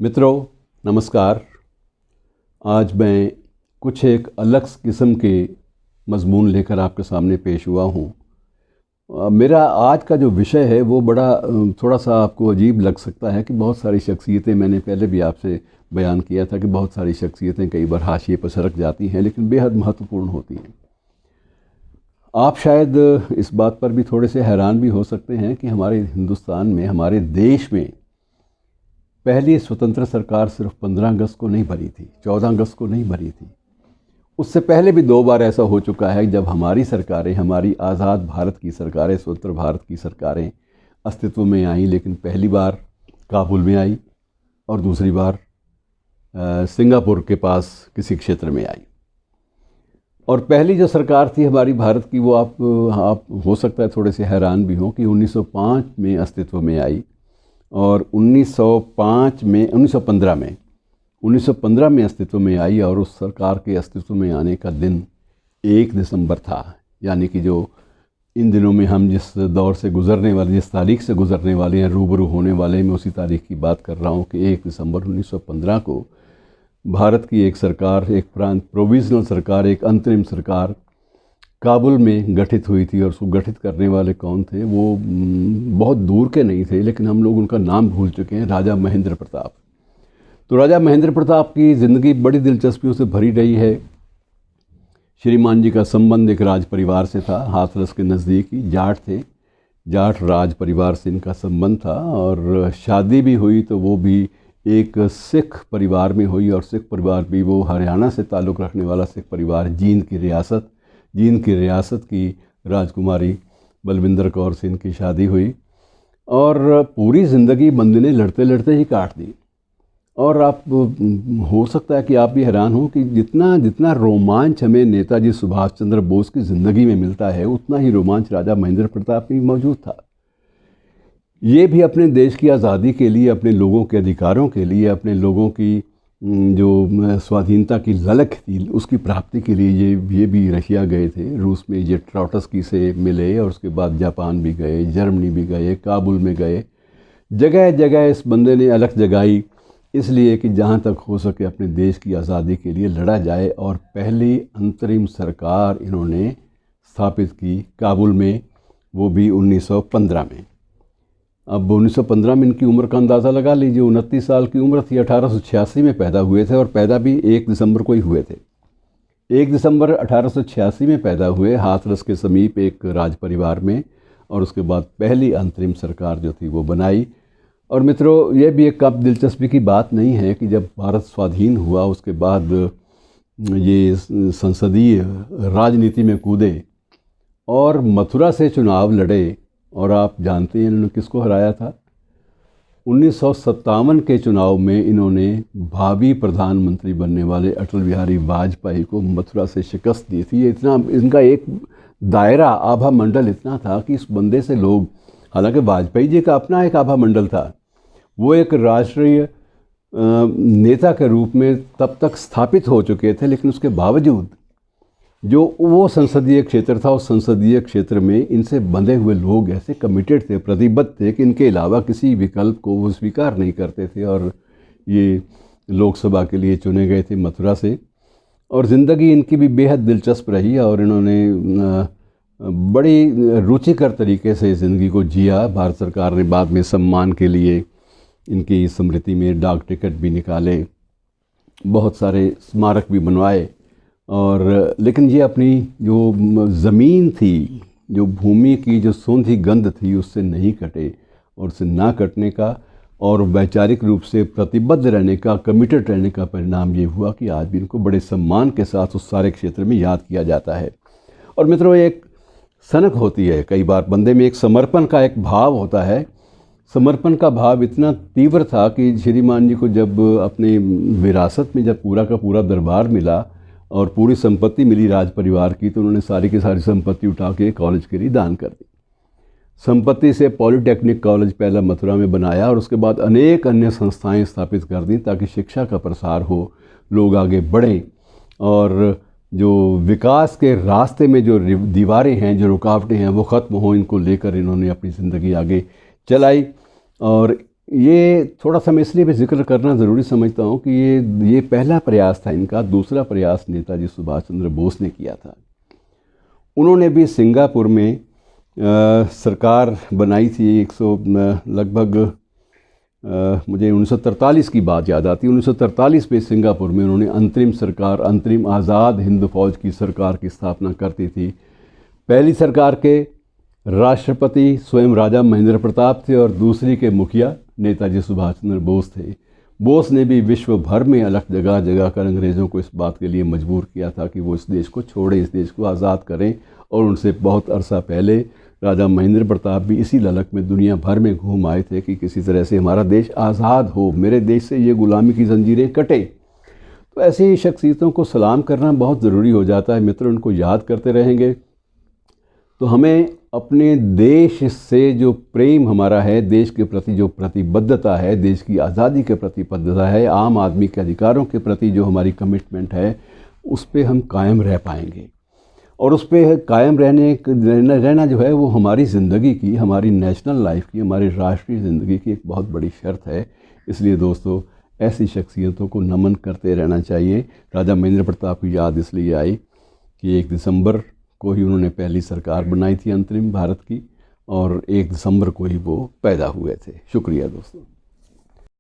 मित्रों नमस्कार। आज मैं कुछ एक अलग किस्म के मज़मून लेकर आपके सामने पेश हुआ हूँ। मेरा आज का जो विषय है वो बड़ा थोड़ा सा आपको अजीब लग सकता है कि बहुत सारी शख्सियतें, मैंने पहले भी आपसे बयान किया था कि बहुत सारी शख्सियतें कई बार हाशिए पर सरक जाती हैं लेकिन बेहद महत्वपूर्ण होती हैं। आप शायद इस बात पर भी थोड़े से हैरान भी हो सकते हैं कि हमारे हिंदुस्तान में, हमारे देश में पहली स्वतंत्र सरकार सिर्फ 15 अगस्त को नहीं बनी थी, 14 अगस्त को नहीं बनी थी। उससे पहले भी 2 बार ऐसा हो चुका है जब हमारी सरकारें, हमारी आज़ाद भारत की सरकारें, स्वतंत्र भारत की सरकारें अस्तित्व में आईं, लेकिन पहली बार काबुल में आई और दूसरी बार सिंगापुर के पास किसी क्षेत्र में आई। और पहली जो सरकार थी हमारी भारत की, वो आप हो सकता है थोड़े से हैरान भी हों कि 1905 में अस्तित्व में आई और 1915 में अस्तित्व में आई। और उस सरकार के अस्तित्व में आने का दिन 1 दिसंबर था। यानी कि जो इन दिनों में हम जिस दौर से गुज़रने वाले, जिस तारीख से गुज़रने वाले हैं, रूबरू होने वाले हैं, मैं उसी तारीख की बात कर रहा हूँ कि 1 दिसंबर 1915 को भारत की एक सरकार, एक प्रोविज़नल सरकार, एक अंतरिम सरकार काबुल में गठित हुई थी। और उसको गठित करने वाले कौन थे? वो बहुत दूर के नहीं थे, लेकिन हम लोग उनका नाम भूल चुके हैं, राजा महेंद्र प्रताप। तो राजा महेंद्र प्रताप की ज़िंदगी बड़ी दिलचस्पियों से भरी रही है। श्रीमान जी का संबंध एक राज परिवार से था, हाथरस के नज़दीक ही जाट थे, जाट राज परिवार से इनका संबंध था। और शादी भी हुई तो वो भी एक सिख परिवार में हुई, और सिख परिवार भी वो हरियाणा से ताल्लुक़ रखने वाला सिख परिवार, जींद की रियासत की राजकुमारी बलविंदर कौर से इनकी शादी हुई। और पूरी ज़िंदगी बंदे ने लड़ते लड़ते ही काट दी। और आप हो सकता है कि आप भी हैरान हो कि जितना रोमांच हमें नेताजी सुभाष चंद्र बोस की ज़िंदगी में मिलता है, उतना ही रोमांच राजा महेंद्र प्रताप में मौजूद था। ये भी अपने देश की आज़ादी के लिए, अपने लोगों के अधिकारों के लिए, अपने लोगों की जो स्वाधीनता की ललक थी उसकी प्राप्ति के लिए ये भी रशिया गए थे। रूस में ये ट्राउटस्की से मिले और उसके बाद जापान भी गए, जर्मनी भी गए, काबुल में गए। जगह जगह इस बंदे ने अलख जगाई, इसलिए कि जहाँ तक हो सके अपने देश की आज़ादी के लिए लड़ा जाए। और पहली अंतरिम सरकार इन्होंने स्थापित की काबुल में, वो भी 1915 में। अब 1915 में इनकी उम्र का अंदाज़ा लगा लीजिए, 29 साल की उम्र थी। 1886 में पैदा हुए थे और पैदा भी 1 दिसंबर को ही हुए थे। 1 दिसंबर 1886 में पैदा हुए, हाथरस के समीप एक राज परिवार में। और उसके बाद पहली अंतरिम सरकार जो थी वो बनाई। और मित्रों, ये भी एक कब दिलचस्पी की बात नहीं है कि जब भारत स्वाधीन हुआ उसके बाद ये संसदीय राजनीति में कूदे और मथुरा से चुनाव लड़े। और आप जानते हैं इन्होंने किसको हराया था? 1957 के चुनाव में इन्होंने भावी प्रधानमंत्री बनने वाले अटल बिहारी वाजपेयी को मथुरा से शिकस्त दी थी। इतना इनका एक दायरा, आभा मंडल इतना था कि इस बंदे से लोग, हालांकि वाजपेयी जी का अपना एक आभा मंडल था, वो एक राष्ट्रीय नेता के रूप में तब तक स्थापित हो चुके थे, लेकिन उसके बावजूद जो वो संसदीय क्षेत्र था, उस संसदीय क्षेत्र में इनसे बंधे हुए लोग ऐसे कमिटेड थे, प्रतिबद्ध थे कि इनके अलावा किसी विकल्प को वो स्वीकार नहीं करते थे। और ये लोकसभा के लिए चुने गए थे मथुरा से। और ज़िंदगी इनकी भी बेहद दिलचस्प रही और इन्होंने बड़ी रुचिकर तरीके से ज़िंदगी को जिया। भारत सरकार ने बाद में सम्मान के लिए इनकी स्मृति में डाक टिकट भी निकाले, बहुत सारे स्मारक भी बनवाए। और लेकिन ये अपनी जो ज़मीन थी, जो भूमि की जो सोंधी गंध थी, उससे नहीं कटे। और उससे ना कटने का और वैचारिक रूप से प्रतिबद्ध रहने का, कमिटेड रहने का परिणाम ये हुआ कि आज भी इनको बड़े सम्मान के साथ उस सारे क्षेत्र में याद किया जाता है। और मित्रों, एक सनक होती है, कई बार बंदे में एक समर्पण का एक भाव होता है। समर्पण का भाव इतना तीव्र था कि श्रीमान जी को जब अपने विरासत में जब पूरा का पूरा दरबार मिला और पूरी संपत्ति मिली राज परिवार की, तो उन्होंने सारी की सारी संपत्ति उठा के कॉलेज के लिए दान कर दी। संपत्ति से पॉलिटेक्निक कॉलेज पहला मथुरा में बनाया और उसके बाद अनेक अन्य संस्थाएं स्थापित कर दी ताकि शिक्षा का प्रसार हो, लोग आगे बढ़ें। और जो विकास के रास्ते में जो दीवारें हैं, जो रुकावटें हैं, वो ख़त्म हो, इनको लेकर इन्होंने अपनी ज़िंदगी आगे चलाई। और ये थोड़ा सा मैं इसलिए भी जिक्र करना ज़रूरी समझता हूँ कि ये पहला प्रयास था इनका। दूसरा प्रयास नेताजी सुभाष चंद्र बोस ने किया था। उन्होंने भी सिंगापुर में सरकार बनाई थी। लगभग मुझे 1943 की बात याद आती है। 1943 में सिंगापुर में उन्होंने अंतरिम सरकार, अंतरिम आज़ाद हिंद फौज की सरकार की स्थापना करती थी। पहली सरकार के राष्ट्रपति स्वयं राजा महेंद्र प्रताप थे और दूसरी के मुखिया नेताजी सुभाष चंद्र बोस थे। बोस ने भी विश्व भर में अलग जगह जगह कर अंग्रेज़ों को इस बात के लिए मजबूर किया था कि वो इस देश को छोड़ें, इस देश को आज़ाद करें। और उनसे बहुत अरसा पहले राजा महेंद्र प्रताप भी इसी ललक में दुनिया भर में घूम आए थे कि किसी तरह से हमारा देश आज़ाद हो, मेरे देश से ये गुलामी की जंजीरें कटे। तो ऐसी ही शख्सियतों को सलाम करना बहुत ज़रूरी हो जाता है। मित्र, उनको याद करते रहेंगे तो हमें अपने देश से जो प्रेम हमारा है, देश के प्रति जो प्रतिबद्धता है, देश की आज़ादी के प्रतिबद्धता है, आम आदमी के अधिकारों के प्रति जो हमारी कमिटमेंट है, उस पर हम कायम रह पाएंगे। और उस पर कायम रहना जो है वो हमारी ज़िंदगी की, हमारी नेशनल लाइफ की, हमारी राष्ट्रीय ज़िंदगी की एक बहुत बड़ी शर्त है। इसलिए दोस्तों, ऐसी शख्सियतों को नमन करते रहना चाहिए। राजा महेंद्र प्रताप की याद इसलिए आई कि 1 दिसंबर को ही उन्होंने पहली सरकार बनाई थी अंतरिम भारत की, और 1 दिसंबर को ही वो पैदा हुए थे। शुक्रिया दोस्तों।